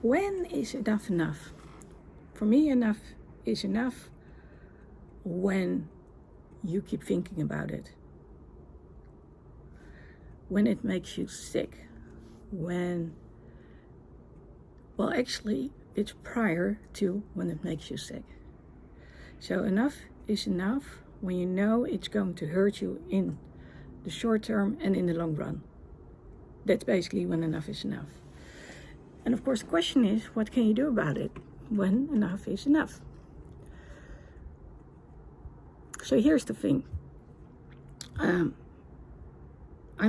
When is enough enough? For me, enough is enough when you keep thinking about it, when it makes you sick, actually it's prior to when it makes you sick. So enough is enough when you know it's going to hurt you in the short term and in the long run. That's basically when enough is enough. And of course the question is, what can you do about it when enough is enough? So here's the thing. I'm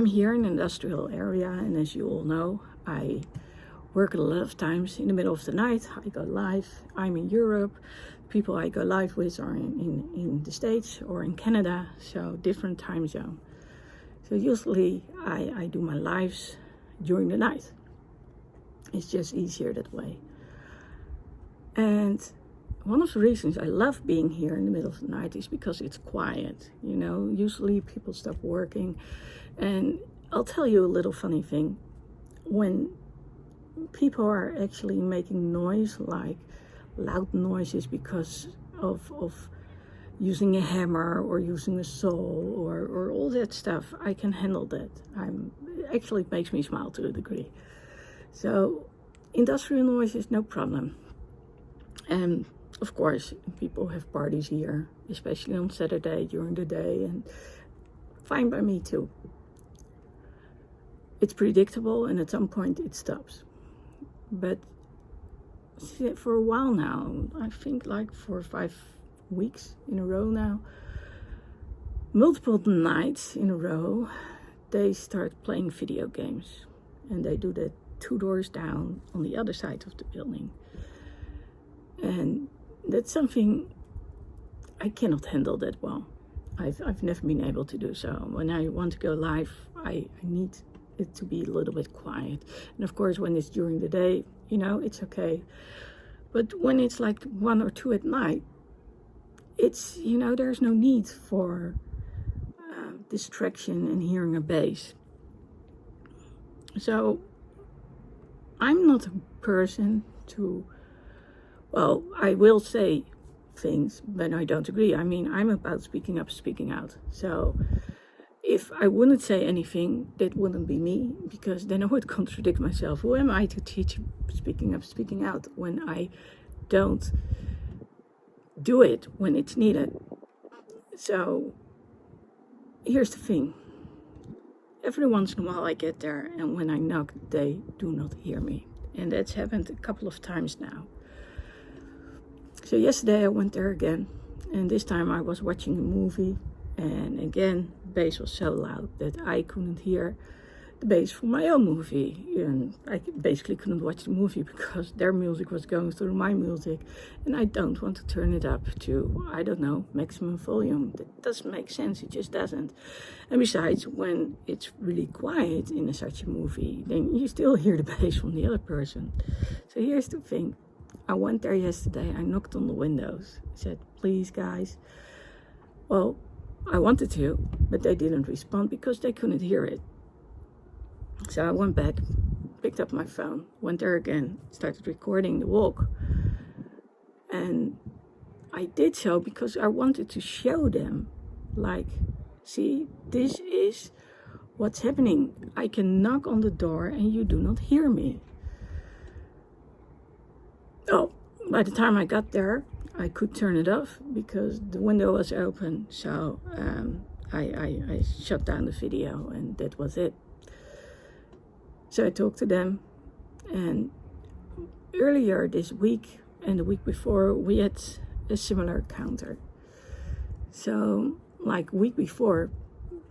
here in an industrial area, and as you all know, I work a lot of times in the middle of the night. I go live. I'm in Europe. People I go live with are in the States or in Canada, so different time zone. So usually I do my lives during the night. It's just easier that way. And one of the reasons I love being here in the middle of the night is because it's quiet. Usually people stop working. And I'll tell you a little funny thing. When people are actually making noise, like loud noises because of using a hammer or using a saw or all that stuff, I can handle that. Actually, it makes me smile to a degree. So industrial noise is no problem. And of course, people have parties here, especially on Saturday during the day, and fine by me too. It's predictable, and at some point it stops. But for a while now, I think like 4 or 5 weeks in a row now, multiple nights in a row, they start playing video games. And they do that 2 doors down on the other side of the building. And that's something I cannot handle that well. I've never been able to do so. When I want to go live, I need it to be a little bit quiet. And of course, when it's during the day, it's okay. But when it's like 1 or 2 at night, it's, there's no need for distraction and hearing a bass. So I'm not a person to, I will say things, but I don't agree. I'm about speaking up, speaking out. So if I wouldn't say anything, that wouldn't be me, because then I would contradict myself. Who am I to teach speaking up, speaking out when I don't do it when it's needed? So here's the thing. Every once in a while I get there, and when I knock, they do not hear me. And that's happened a couple of times now. So yesterday I went there again, and this time I was watching a movie, and again, the bass was so loud that I couldn't hear the bass from my own movie. And I basically couldn't watch the movie because their music was going through my music, and I don't want to turn it up to, maximum volume. That doesn't make sense, it just doesn't. And besides, when it's really quiet in such a movie, then you still hear the bass from the other person. So here's the thing. I went there yesterday, I knocked on the windows. I said, please guys. Well, I wanted to, but they didn't respond because they couldn't hear it. So I went back, picked up my phone, went there again, started recording the walk. And I did so because I wanted to show them, see, this is what's happening. I can knock on the door and you do not hear me. Oh, by the time I got there, I could turn it off because the window was open. So I shut down the video, and that was it. So I talked to them, and earlier this week and the week before, we had a similar encounter. So week before,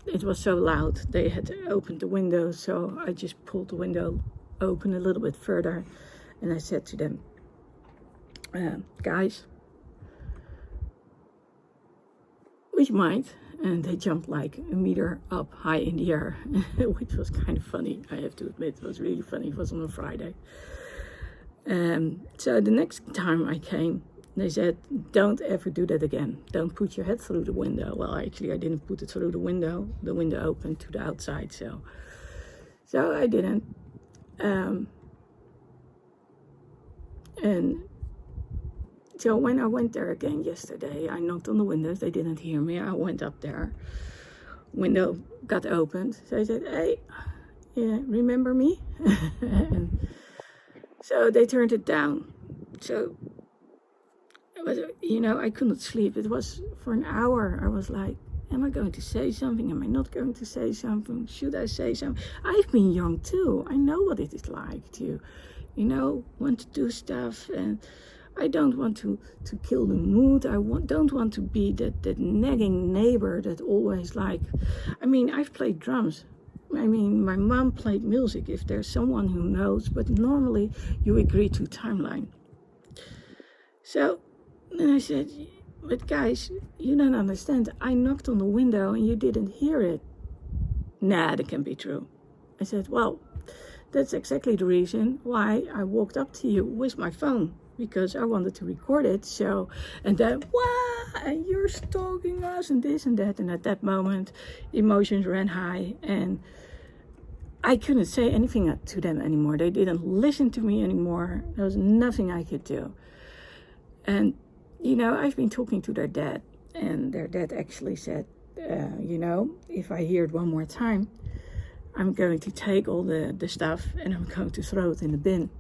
it was so loud, they had opened the window, so I just pulled the window open a little bit further, and I said to them, guys, would you mind? And they jumped like a meter up high in the air, which was kind of funny, I have to admit. It was really funny. It was on a Friday. So the next time I came, they said, don't ever do that again. Don't put your head through the window. Well, actually, I didn't put it through the window. The window opened to the outside, so I didn't. And so when I went there again yesterday, I knocked on the windows. They didn't hear me. I went up there. Window got opened. So I said, hey, yeah, remember me? And so they turned it down. So it was, I couldn't sleep. It was for an hour. I was like, am I going to say something? Am I not going to say something? Should I say something? I've been young too. I know what it is like to, want to do stuff. And I don't want to kill the mood. Don't want to be that nagging neighbor that always I've played drums. My mom played music, if there's someone who knows, but normally you agree to timeline. So then I said, but guys, you don't understand. I knocked on the window and you didn't hear it. Nah, that can't be true. I said, well, that's exactly the reason why I walked up to you with my phone, because I wanted to record it. So, and then, and you're stalking us and this and that. And at that moment, emotions ran high and I couldn't say anything to them anymore. They didn't listen to me anymore. There was nothing I could do. And, I've been talking to their dad, and their dad actually said, if I hear it one more time, I'm going to take all the stuff and I'm going to throw it in the bin.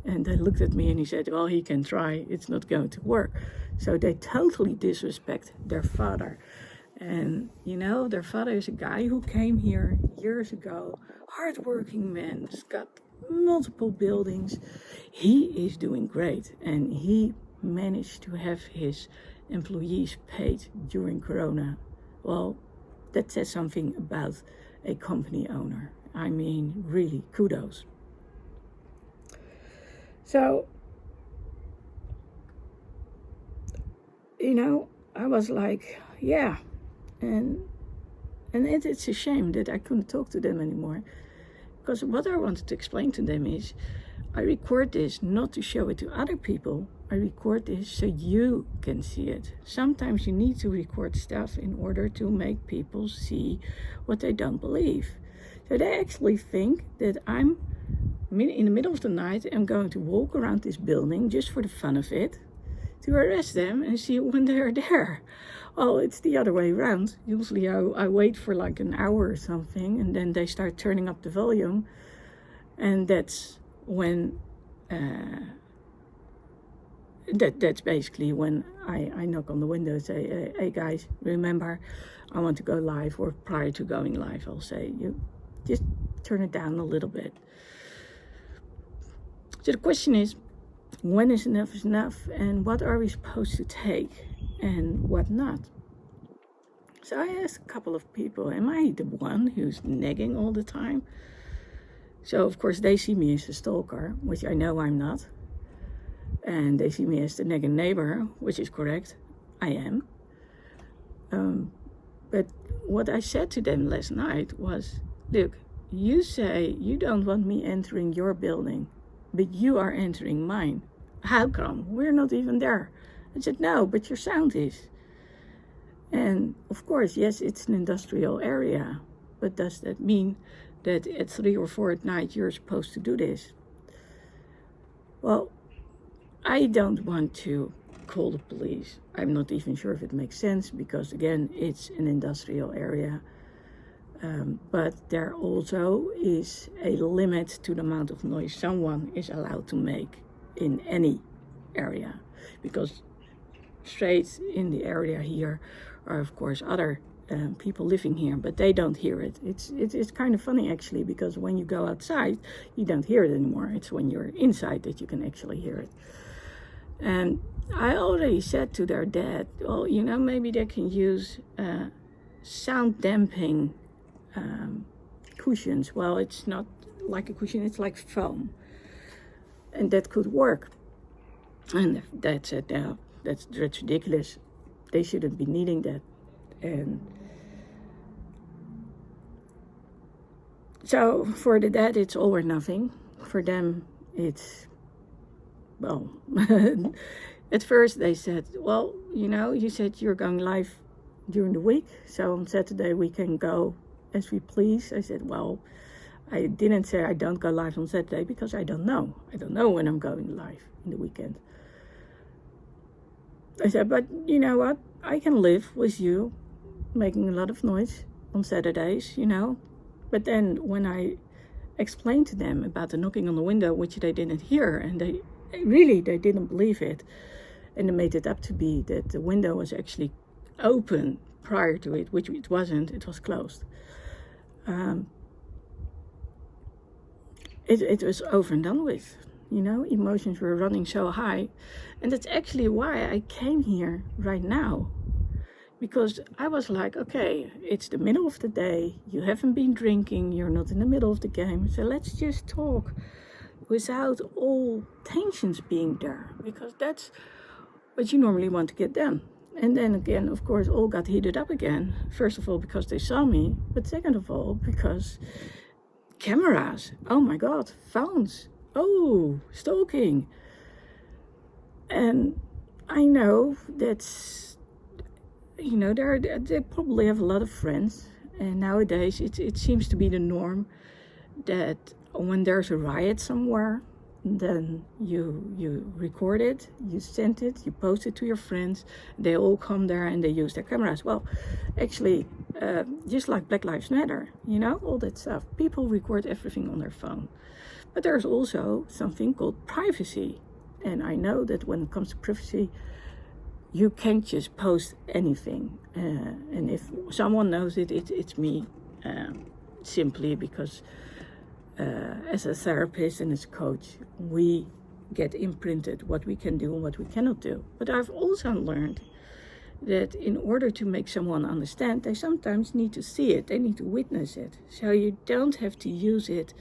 And they looked at me and he said, well, he can try. It's not going to work. So they totally disrespect their father. And, their father is a guy who came here years ago, hardworking man, has got multiple buildings. He is doing great, and he managed to have his employees paid during Corona. Well, that says something about a company owner. Really, kudos. So, I was like, yeah. And it's a shame that I couldn't talk to them anymore. Because what I wanted to explain to them is, I record this not to show it to other people. I record this so you can see it. Sometimes you need to record stuff in order to make people see what they don't believe. So they actually think that I'm, in the middle of the night, I'm going to walk around this building just for the fun of it, to arrest them and see when they're there. Well, it's the other way around. Usually I wait for like an hour or something, and then they start turning up the volume. And that's when, that's basically when I knock on the window and say, hey guys, remember, I want to go live. Or prior to going live, I'll say, you just turn it down a little bit. So the question is, when is enough, and what are we supposed to take and what not? So I asked a couple of people, am I the one who's nagging all the time? So of course they see me as a stalker, which I know I'm not. And they see me as the nagging neighbor, which is correct, I am. But what I said to them last night was, look, you say you don't want me entering your building, but you are entering mine. How come? We're not even there. I said, no, but your sound is. And of course, yes, it's an industrial area, but does that mean that at 3 or 4 at night you're supposed to do this? Well, I don't want to call the police. I'm not even sure if it makes sense, because again, it's an industrial area. But there also is a limit to the amount of noise someone is allowed to make in any area, because straight in the area here are of course other people living here, but they don't hear it. It's kind of funny actually, because when you go outside you don't hear it anymore. It's when you're inside that you can actually hear it. And I already said to their dad, well, maybe they can use sound damping cushions. Well, it's not like a cushion, it's like foam, and that could work. And Dad said, no, that's ridiculous. They shouldn't be needing that. And so for the dad, it's all or nothing. For them, it's, well, at first they said, well, you said you're going live during the week, so on Saturday we can go as we please. I said, well, I didn't say I don't go live on Saturday because I don't know. I don't know when I'm going live in the weekend. I said, but you know what? I can live with you making a lot of noise on Saturdays, you know. But then when I explained to them about the knocking on the window, which they didn't hear, and they didn't believe it, and they made it up to be that the window was actually open prior to it, which it wasn't. It was closed. It was over and done with. You know, emotions were running so high. And that's actually why I came here right now. Because I was like, okay, it's the middle of the day. You haven't been drinking. You're not in the middle of the game. So let's just talk without all tensions being there. Because that's what you normally want to get done. And then again, of course, all got heated up again. First of all, because they saw me. But second of all, because cameras. Oh my God, phones. Oh, stalking. And I know that's, you know, they probably have a lot of friends. And nowadays it seems to be the norm that when there's a riot somewhere, then you record it, you send it, you post it to your friends. They all come there and they use their cameras. Well, actually, just like Black Lives Matter, you know, all that stuff. People record everything on their phone. But there's also something called privacy. And I know that when it comes to privacy, you can't just post anything. And if someone knows it, it's me, simply because as a therapist and as a coach, we get imprinted what we can do and what we cannot do. But I've also learned that in order to make someone understand, they sometimes need to see it, they need to witness it. So you don't have to use it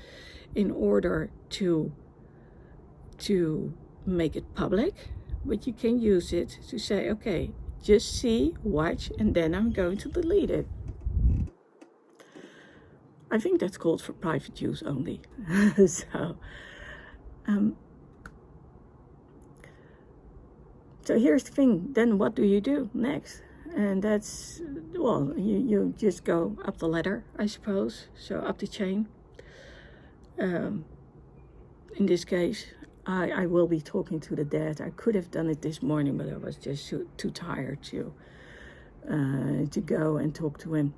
in order to make it public, but you can use it to say, okay, just see, watch, and then I'm going to delete it. I think that's called for private use only. So here's the thing, then what do you do next? And that's, well, you just go up the ladder, I suppose, so up the chain. In this case, I will be talking to the dad. I could have done it this morning, but I was just too tired to go and talk to him.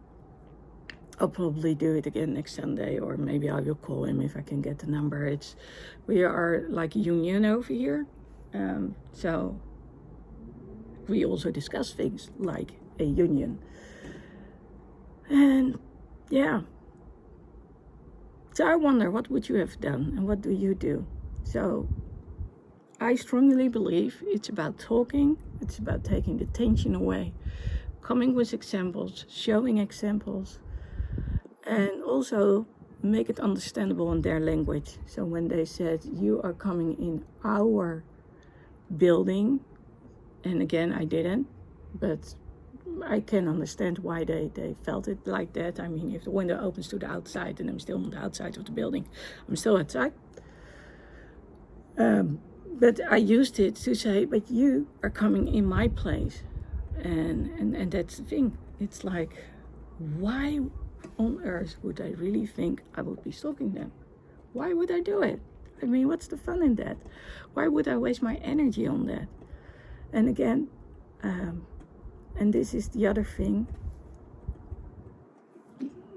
I'll probably do it again next Sunday, or maybe I will call him if I can get the number. We are like a union over here, so we also discuss things like a union. And yeah. So I wonder, what would you have done and what do you do? So I strongly believe it's about talking, it's about taking the tension away, coming with examples, showing examples, and also make it understandable in their language. So when they said, you are coming in our building, and again, I didn't, but I can understand why they felt it like that. I mean, if the window opens to the outside and I'm still on the outside of the building, I'm still outside. But I used it to say, but you are coming in my place. And that's the thing. It's like, why on earth would I really think I would be stalking them? Why would I do it? I mean, what's the fun in that? Why would I waste my energy on that? And again, and this is the other thing,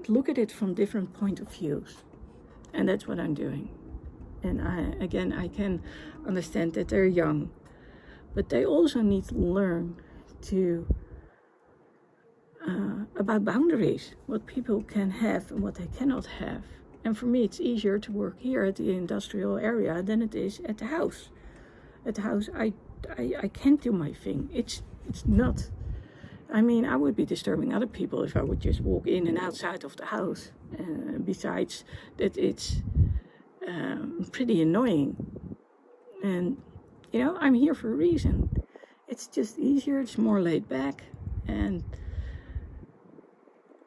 look at it from different point of views. And that's what I'm doing. And I can understand that they're young, but they also need to learn about boundaries, what people can have and what they cannot have. And for me, it's easier to work here at the industrial area than it is at the house. At the house, I can't do my thing. It's not. I mean, I would be disturbing other people if I would just walk in and outside of the house. Besides that, it's pretty annoying. And, you know, I'm here for a reason. It's just easier, it's more laid back. And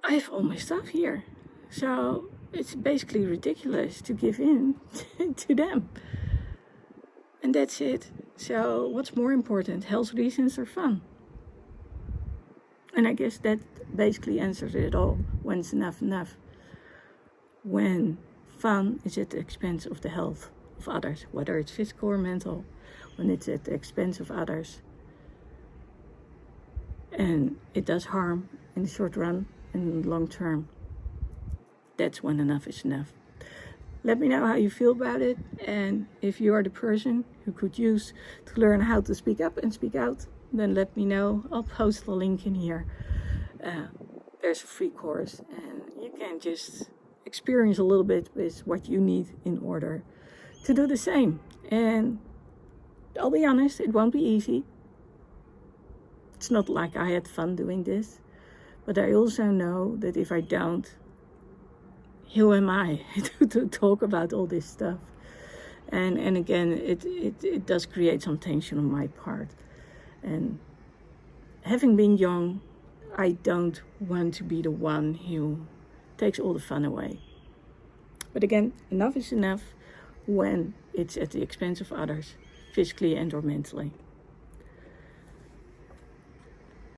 I have all my stuff here. So it's basically ridiculous to give in to them. And that's it. So what's more important, health reasons or fun? And I guess that basically answers it all. When's enough enough? When fun is at the expense of the health of others, whether it's physical or mental, when it's at the expense of others. And it does harm in the short run and in the long term. That's when enough is enough. Let me know how you feel about it, and if you are the person who could use to learn how to speak up and speak out, then let me know. I'll post the link in here. There's a free course, and you can just experience a little bit with what you need in order to do the same. And I'll be honest, it won't be easy. It's not like I had fun doing this, but I also know that if I don't, who am I to talk about all this stuff? And again, it does create some tension on my part. And having been young, I don't want to be the one who takes all the fun away. But again, enough is enough when it's at the expense of others, physically and or mentally.